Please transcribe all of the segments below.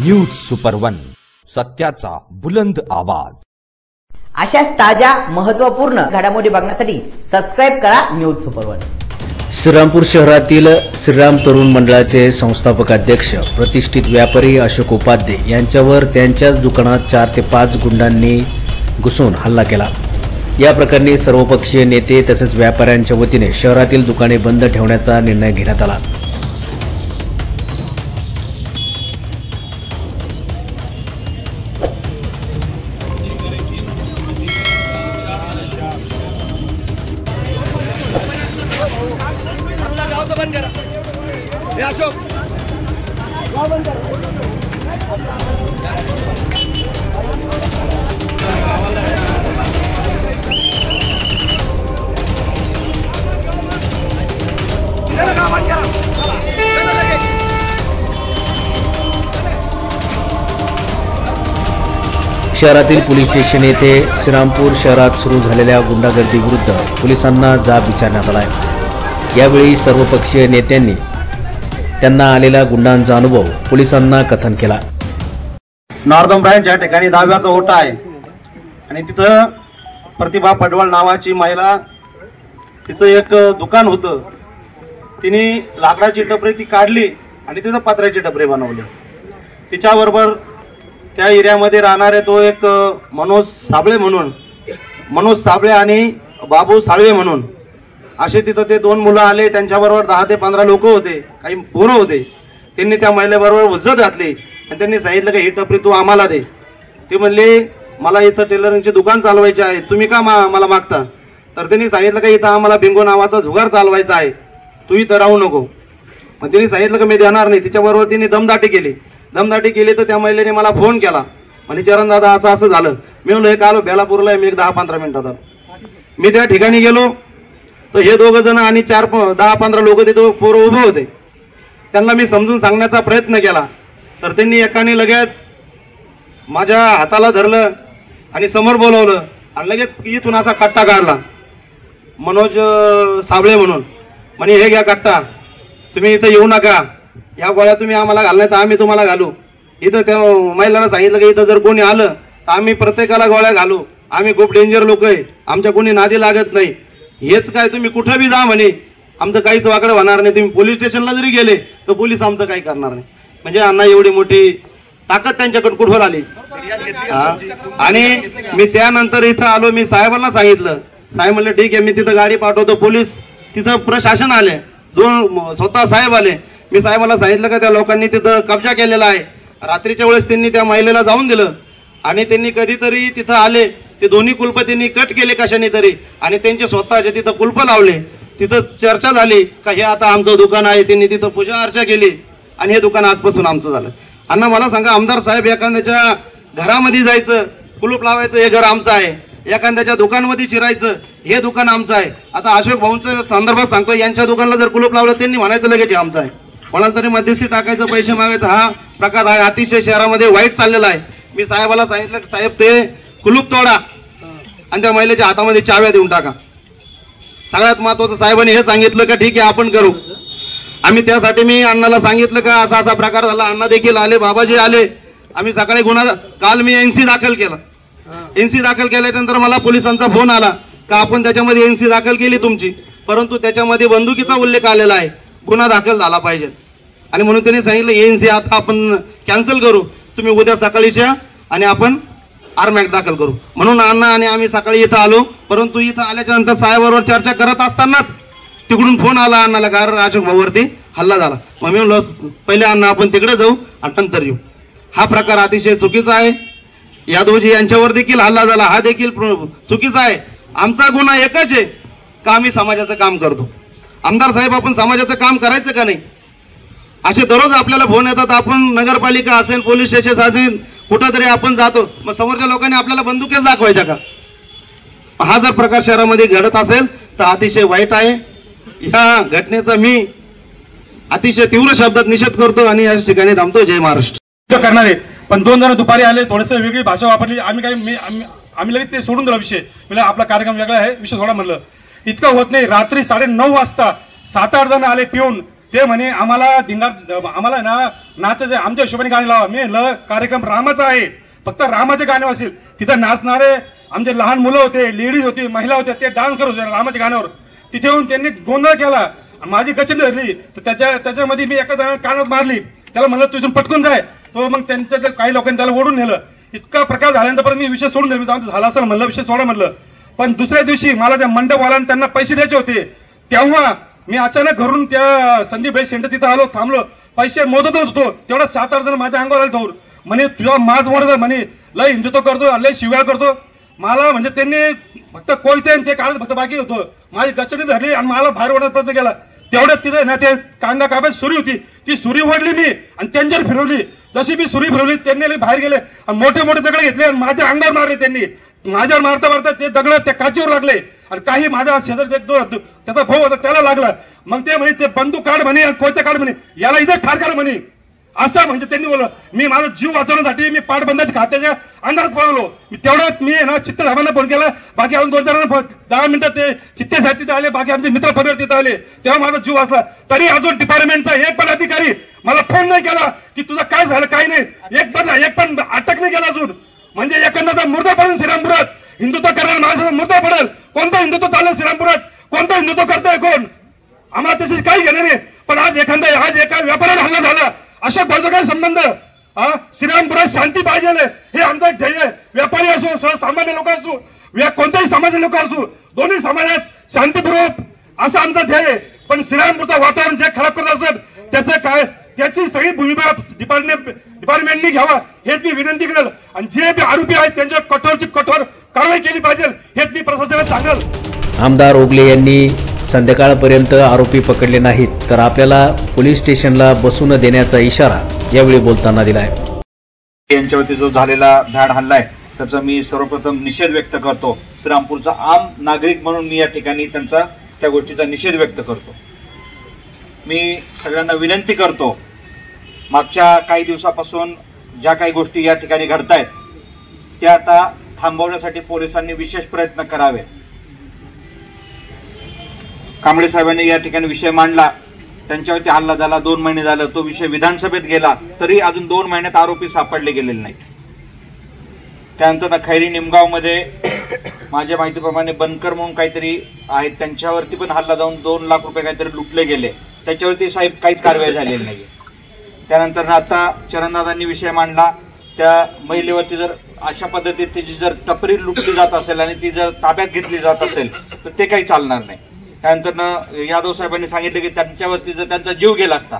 News super one, सत्याचा बुलंद आवाज। अशाच ताज्या महत्त्वपूर्ण घडामोडी बघण्यासाठी सबस्क्राइब करा न्यूज सुपर वन। श्रीरामपूर शहरातील श्रीराम तरुण मंडळाचे संस्थापक अध्यक्ष प्रतिष्ठित व्यापारी अशोक उपाध्ये यांच्यावर त्यांच्याच दुकानात 4 ते 5 गुंडांनी घुसून हल्ला केला। या प्रकरणी सर्वपक्षीय नेते तसेच व्यापाऱ्यांच्या वतीने शहरातील दुकाने बंद ठेवण्याचा निर्णय घेण्यात आला। शहरातील पोलीस स्टेशन येथे श्रीरामपूर शहरात सुरू झालेल्या गुंडागर्दी विरुद्ध पोलिसांना जाब विचारण्यात आला आहे। यावेळी सर्वपक्षीय नेत्यांनी त्यांना आलेला गुंडांचा अनुभव पोलिसांना कथन केला। नॉर्दन ब्रँच या ठिकाणी 10व्याचा ओटा आहे आणि तिथं प्रतिभा पडवळ नावाची महिला, तिचं एक दुकान होतं, तिने लाकडाची टपरी ती काढली आणि तिथं पत्र्याची टपरी बनवली। तिच्याबरोबर त्या एरियामध्ये राहणारे तो एक मनोज साबळे आणि बाबू साळवे म्हणून असे तिथं ते 2 मुलं आले। त्यांच्याबरोबर 10 ते 15 लोक होते, काही पोरं होते। त्यांनी त्या महिलेबरोबर उज्जत घातली आणि त्यांनी सांगितलं की ही टपरी तू आम्हाला दे। ते म्हणले मला इथं टेलरिंगचे दुकान चालवायचे आहे, तुम्ही का मला मागता? तर त्यांनी सांगितलं की इथं आम्हाला बिंगो नावाचा जुगार चालवायचा आहे, तू इथं राहू नको। मग त्यांनी सांगितलं की मी देणार नाही। तिच्याबरोबर तिने दमदाटी केली तर त्या महिलेने मला फोन केला, म्हणजे चरण दादा असं असं झालं। मी म्हणलो एक आलो बेलापूरला, मी 10-15 मिनिटात मी त्या ठिकाणी गेलो तर हे 2 जण आणि 10-15 लोक तिथे पोरं उभे होते। त्यांना मी समजून सांगण्याचा प्रयत्न केला तर त्यांनी एकाने लगेच माझ्या हाताला धरलं आणि समोर बोलवलं आणि लगेच इथून असा कट्टा काढला, मनोज साबळे म्हणून, म्हणे हे घ्या कट्टा, तुम्ही इथं येऊ नका, या गोळ्या तुम्ही आम्हाला घालणार तर आम्ही तुम्हाला घालू। इथं त्या महिलांना सांगितलं की इथं जर कोणी आलं तर आम्ही प्रत्येकाला गोळ्या घालू, आम्ही खूप डेंजर लोक आहे, आमच्या कोणी नादी लागत नाही। हेच काय तुम्ही कुठं बी जा म्हणे, आमचं काहीच वाकडं होणार नाही, तुम्ही पोलीस स्टेशनला जरी गेले तर पोलीस आमचं काही करणार नाही। म्हणजे अण्णा एवढी मोठी ताकद त्यांच्याकडे कुठवर आली। आणि मी त्यानंतर इथं आलो, मी साहेबांना सांगितलं, साहेब म्हणले ठीक आहे मी तिथं गाडी पाठवतो। पोलीस तिथं प्रशासन आले, 2 स्वतः साहेब आले। मी साहेबांना सांगितलं का त्या लोकांनी तिथं कब्जा केलेला आहे। रात्रीच्या वेळेस त्यांनी त्या महिलेला जाऊन दिलं आणि त्यांनी कधीतरी तिथं आले, ते दोन्ही कुलप त्यांनी कट केले कशाने तरी आणि त्यांचे स्वतःचे तिथं कुलप लावले। तिथं चर्चा झाली का हे आता आमचं दुकान आहे, त्यांनी तिथं पूजा अर्चा केली आणि हे दुकान आजपासून आमचं झालं। अण्णा मला सांगा, आमदार साहेब एखाद्याच्या घरामध्ये जायचं, कुलूप लावायचं, हे घर आमचं आहे, एखाद्याच्या दुकानमध्ये शिरायचं, हे दुकान आमचं आहे। आता अशोक भाऊंच्या संदर्भात सांगतो, यांच्या दुकानाला जर कुलूप लावलं त्यांनी म्हणायचं लगेच आमचं आहे, कोणाला तरी मध्यस्थी टाकायचं, पैसे मागायचं, हा प्रकार आहे अतिशय शहरामध्ये वाईट चाललेला आहे। मी साहेबाला सांगितलं की साहेब ते कुलूप तोडा आणि त्या महिलेच्या हातामध्ये चाव्या देऊन टाका। सगळ्यात महत्वाचं साहेबांनी हे सांगितलं का ठीक आहे आपण करू। आम्ही त्यासाठी मी अण्णाला सांगितलं का असा असा प्रकार झाला, अण्णा देखील आले, बाबाजी आले। आम्ही सकाळी काल मी एनसी दाखल केला। एनसी दाखल केल्यानंतर मला पोलिसांचा फोन आला का आपण त्याच्यामध्ये एनसी दाखल केली तुमची, परंतु त्याच्यामध्ये बंदुकीचा उल्लेख आलेला आहे, गुन्हा दाखल झाला पाहिजे। आणि म्हणून त्यांनी सांगितलं एनसी आता आपण कॅन्सल करू, तुम्ही उद्या सकाळीच या आणि आपण आरमॅक दाखल करू। म्हणून अण्णा आणि आम्ही सकाळी इथं आलो, परंतु इथं आल्याच्या नंतर साहेबांबरोबर चर्चा करत असतानाच तिकडून फोन आला अण्णाला का अशोक भाऊवरती हल्ला झाला। मग मी म्हणलो पहिले अण्णा आपण तिकडे जाऊ आणि नंतर येऊ। हा प्रकार अतिशय चुकीचा आहे। यादवजी यांच्यावर देखील हल्ला झाला, हा देखील चुकीचा आहे। आमचा गुन्हा एकच आहे का आम्ही समाजाचं काम करतो। आमदार साहेब आपण समाजाचं काम करायचं का नाही? असे दररोज आपल्याला फोन येतात, आपण नगरपालिका असेल, पोलीस स्टेशन असेल, कुठंतरी आपण जातो, मग समोरच्या लोकांनी आपल्याला बंदुकीच दाखवायच्या का? हा जर प्रकार शहरामध्ये घडत असेल तर अतिशय वाईट आहे। या घटनेचा मी अतिशय तीव्र शब्दात निषेध करतो आणि या ठिकाणी थांबतो। जय महाराष्ट्र। करणार आहे पण 2 जण दुपारी आले, थोडंसं वेगळी भाषा वापरली, आम्ही लगेच ते सोडून दिला विषय। म्हणजे आपला कार्यक्रम वेगळा आहे, विषय थोडा म्हणलं इतकं होत नाही। रात्री 9:30 वाजता 7-8 जण आले पिऊन ते म्हणे आम्हाला आम्हाला ना नाचायचं, आमच्या हिशोबाने गाणी लावा. मी कार्यक्रम रामाचा आहे, फक्त रामाचे गाणे असेल. तिथं नाचणारे आमचे लहान मुलं होते, लेडीज होती, महिला होत्या, ते डान्स करत होते रामाच्या गाण्यावर. तिथे येऊन त्यांनी गोंधळ केला, माझी गचंडी धरली. तर त्याच्यामध्ये मी एका कानात मारली, त्याला म्हणलं तू इथून पटकून जाय. तो मग त्यांच्या काही लोकांनी त्याला ओढून नेलं. इतका प्रकार झाल्यानंतर मी विषय सोडून दिला, झाला असं म्हणलं, विषय सोडा म्हणलं. पण दुसऱ्या दिवशी मला त्या मंडपवाल्याने त्यांना पैसे द्यायचे होते. तेव्हा मी अचानक घरून त्या संदीप भाई सेंटर तिथं आलो, थांबलो, पैसे मोजत होतो. तेवढं 7-8 जण माझ्या अंगावर आले. थोर म्हणे तुझा माज मोडत म्हणे, लय हिंदुत्व करतो, लय शिव्या करतो मला. म्हणजे त्यांनी फक्त कोयते ते काढत फक्त बाकी होतं. माझी गचडी धरली आणि मला बाहेर ओढण्याचा प्रयत्न केला. तेवढ्यात तिथे ना ते कांदा कापायची सुरी होती, ती सुरी ओढली मी आणि त्यांच्यावर फिरवली. जशी मी सुरी फिरवली त्यांनी बाहेर गेले आणि मोठे मोठे दगड घेतले आणि माझ्या अंगावर मारले. त्यांनी माझ्यावर मारता मारता ते दगड त्या काचीवर लागले आणि काही माझ्या शेजारी त्याचा भाऊ होता त्याला लागला. मग ते म्हणे ते बंदूक काढ म्हणे, कोयते काढ म्हणे, याला इथे ठार करा म्हणे. असं म्हणजे त्यांनी बोललं. मी माझा जीव वाचवण्यासाठी मी पाटबंधाच्या खात्याच्या अंधारात पळवलो. मी तेवढ्यात मी ना चित्ते साहेबांना फोन केला. बाकी अजून 2-4 जणांना 10 मिनिटात ते चित्ते साहेब तिथे आले, बाकी आमचे मित्र परिवार तिथे आले. तेव्हा माझा जीव वाचला. तरी अजून डिपार्टमेंटचा एक पण अधिकारी मला फोन नाही केला की तुझं काय झालं काय नाही. एक पण अटक नाही केला अजून. म्हणजे एखादा मुर्दा पडेल श्रीरामपुरात, हिंदुत्व करणार माणसाचा मुर्दा पडेल. कोणतं हिंदुत्व चाललं श्रीरामपुरात, कोणतं हिंदुत्व करताय कोण, आम्हाला तशीच काही घेणार नाही. पण आज एका व्यापाऱ्याला हल्ला झाला, अशा बाजू काय संबंध. श्रीरामपुरात शांती पाहिजे हे आमचं ध्येय. व्यापारी असो, सामान्य लोक असो, कोणत्याही समाजाचे लोक असो, दोन्ही समाजात शांतीपूर्वक असं आमचं ध्येय. पण श्रीरामपूरचं वातावरण जे खराब करत असत त्याचं काय, त्याची सगळी भूमिका डिपार्टमेंटनी घ्यावा हेच मी विनंती करेल. आणि जे आरोपी आहेत त्यांच्यावर कठोरची कठोर कारवाई केली पाहिजे हेच मी प्रशासनाला सांगेल. आमदार ओगले यांनी संध्याकाळपर्यंत आरोपी पकडले नाहीत तर आपल्याला पोलीस स्टेशनला बसून देण्याचा इशारा यावेळी बोलताना दिलाय. यांच्यावरती जो झालेला धाड हल्ला आहे त्याचा मी सर्वप्रथम निषेध व्यक्त करतो. श्रीरामपूरचा आम नागरिक म्हणून मी या ठिकाणी त्या गोष्टीचा निषेध व्यक्त करतो. मी सगळ्यांना विनंती करतो, मागच्या काही दिवसापासून ज्या काही गोष्टी या ठिकाणी घडतायत त्या आता थांबवण्यासाठी पोलिसांनी विशेष प्रयत्न करावे. कांबळे साहेबांनी या ठिकाणी विषय मांडला, त्यांच्यावरती हल्ला झाला, 2 महिने झालं, तो विषय विधानसभेत गेला, तरी अजून 2 महिन्यात आरोपी सापडले गेलेले नाहीत. त्यानंतर खैरी निमगाव मध्ये माझ्या माहितीप्रमाणे बनकर म्हणून काहीतरी आहेत, त्यांच्यावरती पण हल्ला जाऊन 2 लाख रुपये काहीतरी लुटले गेले, त्याच्यावरती साहेब काहीच कारवाई झालेली नाही. त्यानंतर आता चरणदादांनी विषय मांडला, त्या महिलेवरती जर अशा पद्धतीत तिची जर टपरी लुटली जात असेल आणि ती जर ताब्यात घेतली जात असेल तर ते काही चालणार नाही. त्यानंतर यादव साहेबांनी सांगितलं की त्यांच्यावरती जर त्यांचा जीव गेला असता,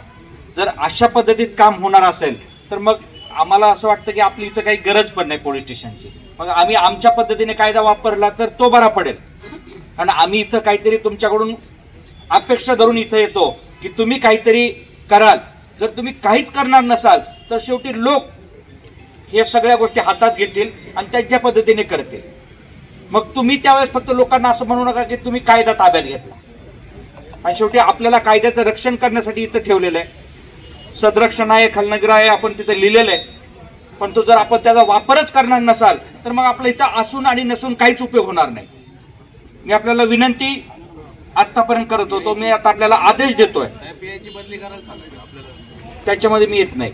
जर अशा पद्धतीत काम होणार असेल तर मग आम्हाला असं वाटतं की आपली इथं काही गरज पण नाही पोलीस स्टेशनची. मग आम्ही आमच्या पद्धतीने कायदा वापरला तर तो बरा पडेल. आणि आम्ही इथं काहीतरी तुमच्याकडून अपेक्षा धरून इथं येतो की तुम्ही काहीतरी कराल. जर तुम्ही काहीच करणार नसाल तर शेवटी लोक हे सगळ्या गोष्टी हातात घेतील आणि त्यांच्या पद्धतीने करतील. मग तुम्ही त्यावेळेस फक्त लोकांना असं म्हणू नका की तुम्ही कायदा ताब्यात घेतला. आणि शेवटी आपल्याला कायद्याचं रक्षण करण्यासाठी इथं ठेवलेलं आहे. सदरक्षण आहे, खलनगर आहे, आपण तिथे लिहिलेलं आहे. पण तो जर आपण त्याचा वापरच करणार नसाल तर मग आपलं इथं असून आणि नसून काहीच उपयोग होणार नाही. मी आपल्याला विनंती आतापर्यंत करत होतो, मी आता आपल्याला आदेश देतोय, त्याच्यामध्ये मी येत नाही.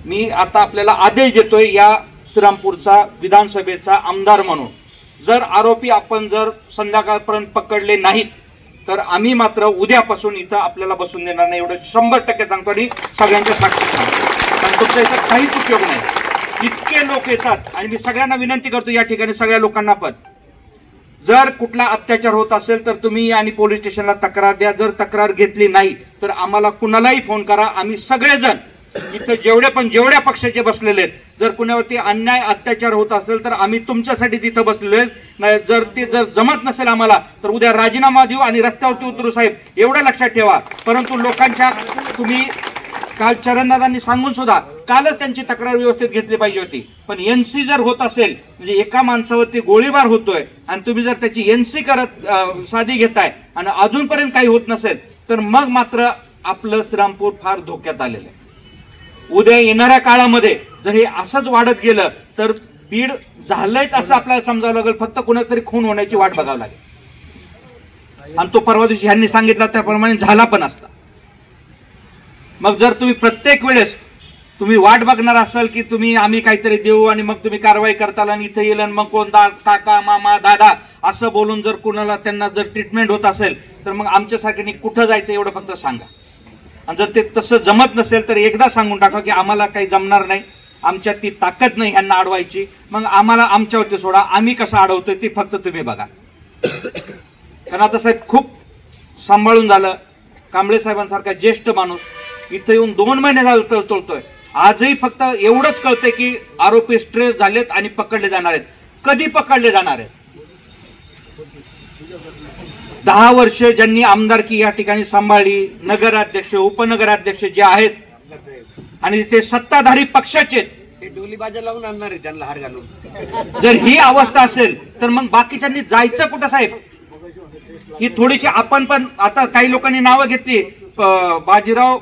मी आता आपल्याला आदेश देतोय या श्रीरामपूरचा विधानसभेचा आमदार म्हणून, जर आरोपी आपण जर संध्याकाळपर्यंत पकडले नाहीत तर आम्ही मात्र उद्यापासून इथं आपल्याला बसून देणार नाही, एवढं 100% सांगतो. आणि सगळ्यांच्या साक्षी सांगतो, कारण तुमच्या इथं काहीच उपयोग नाही. इतके लोक येतात आणि मी सगळ्यांना विनंती करतो या ठिकाणी सगळ्या लोकांना पण, जर कुठला अत्याचार होत असेल तर तुम्ही आणि पोलीस स्टेशनला तक्रार द्या. जर तक्रार घेतली नाही तर आम्हाला कुणालाही फोन करा. आम्ही सगळेजण इथं जेवढ्या पक्षाचे बसलेले आहेत, जर कुणावरती अन्याय अत्याचार होत असेल तर आम्ही तुमच्यासाठी तिथं बसलेलो आहे. जर जमत नसेल आम्हाला तर उद्या राजीनामा देऊ आणि रस्त्यावरती उतरू साहेब, एवढं लक्षात ठेवा. परंतु लोकांच्या, तुम्ही काल चरणदादांनी सांगून सुद्धा कालच त्यांची तक्रार व्यवस्थित घेतली पाहिजे होती. पण एनसी जर होत असेल, म्हणजे एका माणसावरती गोळीबार होतोय आणि तुम्ही जर त्याची एनसी साधी घेताय आणि अजूनपर्यंत काही होत नसेल तर मग मात्र आपलं श्रीरामपूर फार धोक्यात आलेलं आहे. उद्या येणाऱ्या काळामध्ये जर हे असंच वाढत गेलं तर बीड झालंच असं आपल्याला समजावं लागेल. फक्त कोणातरी खून होण्याची वाट बघावं लागेल. आणि तो परवा दिवशी ह्यांनी सांगितलं त्याप्रमाणे झाला पण असता. मग जर तुम्ही प्रत्येक वेळेस तुम्ही वाट बघणार असाल की तुम्ही आम्ही काहीतरी देऊ आणि मग तुम्ही कारवाई करताल आणि इथे येईल आणि मग कोण काका मामा दादा असं बोलून जर कुणाला त्यांना जर ट्रीटमेंट होत असेल तर मग आमच्यासारख्यांनी कुठं जायचं एवढं फक्त सांगा. आणि जर ते तसं जमत नसेल तर एकदा सांगून टाका की आम्हाला काही जमणार नाही, आमच्यात ती ताकद नाही ह्यांना अडवायची, मग आम्हाला आमच्यावरती सोडा, आम्ही कसं अडवतोय ते फक्त तुम्ही बघा. कारण आता साहेब खूप सांभाळून झालं. कांबळे साहेबांसारखा ज्येष्ठ माणूस इथं येऊन 2 महिने झाले तळतोय. आजही फक्त एवढंच कळतंय की आरोपी स्ट्रेस झालेत आणि पकडले जाणार आहेत. कधी पकडले जाणार आहेत? 10 वर्ष ज्यांनी आमदारकी या ठिकाणी सांभाळली, नगराध्यक्ष उपनगराध्यक्ष जे आहेत आणि ते सत्ताधारी पक्षाचे डोलीबाजा लावून आणणार आहे त्यांना हार घालून. जर ही अवस्था असेल तर मग बाकीच्यांनी जायचं कुठं साहेब? ही थोडीशी आपण पण आता काही लोकांनी नावं घेतली, बाजीराव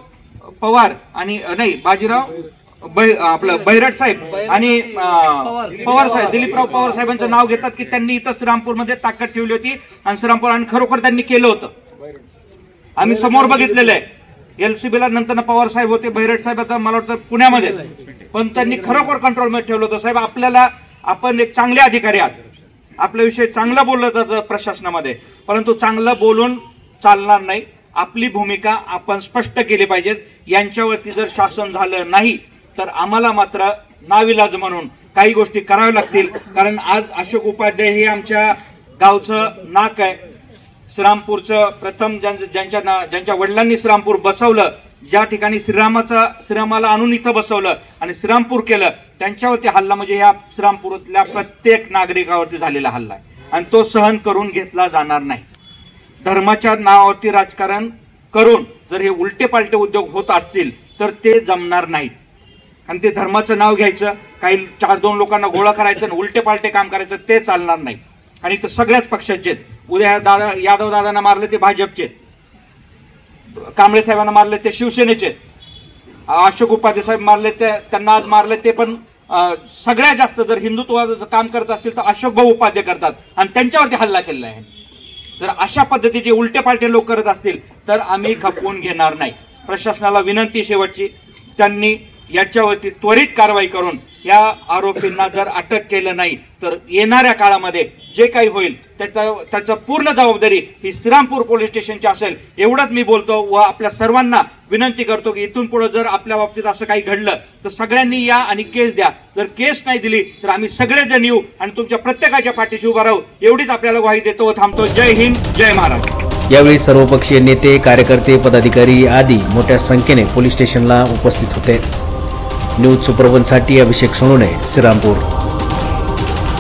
पवार आणि नाही बाजीराव आपलं बैरट साहेब आणि पवार साहेब, दिलीपराव पवार साहेबांचं नाव घेतात की त्यांनी इथं श्रीरामपूरमध्ये ताकद ठेवली होती आणि श्रीरामपूर आणि खरोखर त्यांनी केलं होतं. आम्ही समोर बघितलेलं आहे. एलसीबीला नंतर पवार साहेब होते, बैरट साहेब आता मला वाटतं पुण्यामध्ये, पण त्यांनी खरोखर कंट्रोलमध्ये ठेवलं होतं. साहेब आपल्याला, आपण एक चांगले अधिकारी आहात, आपल्याविषयी चांगलं बोललं जातं प्रशासनामध्ये, परंतु चांगलं बोलून चालणार नाही. आपली भूमिका आपण स्पष्ट केली पाहिजे. यांच्यावरती जर शासन झालं नाही तर आम्हाला मात्र नाविलाज म्हणून काही गोष्टी कराव्या लागतील. कारण आज अशोक उपाध्याय हे आमच्या गावचं नाक आहे. श्रीरामपूरचं प्रथम ज्यांच्या वडिलांनी श्रीरामपूर बसवलं, ज्या ठिकाणी श्रीरामाला आणून इथं बसवलं आणि श्रीरामपूर केलं, त्यांच्यावरती हल्ला म्हणजे या श्रीरामपूरातल्या प्रत्येक नागरिकावरती झालेला हल्ला आहे आणि तो सहन करून घेतला जाणार नाही. धर्माच्या नावावरती राजकारण करून जर हे उलटे पालटे उद्योग होत असतील तर ते जमणार नाहीत. आणि ते धर्माचं नाव घ्यायचं, काही 4-2 लोकांना गोळा करायचं आणि उलटे पालटे काम करायचं, ते चालणार नाही. आणि ते सगळ्याच पक्षाचे आहेत. उद्या यादव दादांना मारले ते भाजपचे, कांबळे साहेबांना मारले ते शिवसेनेचे, अशोक उपाध्याय साहेब मारले ते, त्यांना आज मारले ते पण सगळ्यात जास्त जर हिंदुत्वाचं काम करत असतील तर अशोक भाऊ उपाध्याय करतात आणि त्यांच्यावरती हल्ला केलेला आहे. जर अशा पद्धतीचे उलटे पालटे लोक करत असतील तर आम्ही खपवून घेणार नाही. प्रशासनाला विनंती शेवटची, त्यांनी याच्यावरती त्वरित कारवाई करून या आरोपींना जर अटक केलं नाही तर येणाऱ्या काळामध्ये जे काही होईल त्याचा पूर्ण जबाबदारी ही श्रीरामपूर पोलीस स्टेशनची असेल, एवढंच मी बोलतो. व आपल्या सर्वांना विनंती करतो की इथून पुढे जर आपल्या बाबतीत असं काही घडलं तर सगळ्यांनी या आणि केस द्या. जर केस नाही दिली तर आम्ही सगळेजण येऊ आणि तुमच्या प्रत्येकाच्या पाठीशी उभा राहू, एवढीच आपल्याला ग्वाही देतो व थांबतो. जय हिंद, जय महाराष्ट्र. यावेळी सर्वपक्षीय नेते, कार्यकर्ते, पदाधिकारी आदी मोठ्या संख्येने पोलीस स्टेशनला उपस्थित होते. न्यूज सुपरवनसाठी अभिषेक सोनोने, श्रीरामपूर.